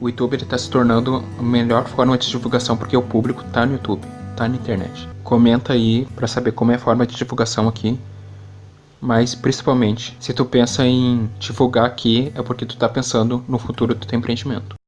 O YouTube está se tornando a melhor forma de divulgação porque o público está no YouTube, está na internet. Comenta aí para saber como é a forma de divulgação aqui. Mas principalmente, se tu pensa em divulgar aqui, é porque tu está pensando no futuro do teu empreendimento.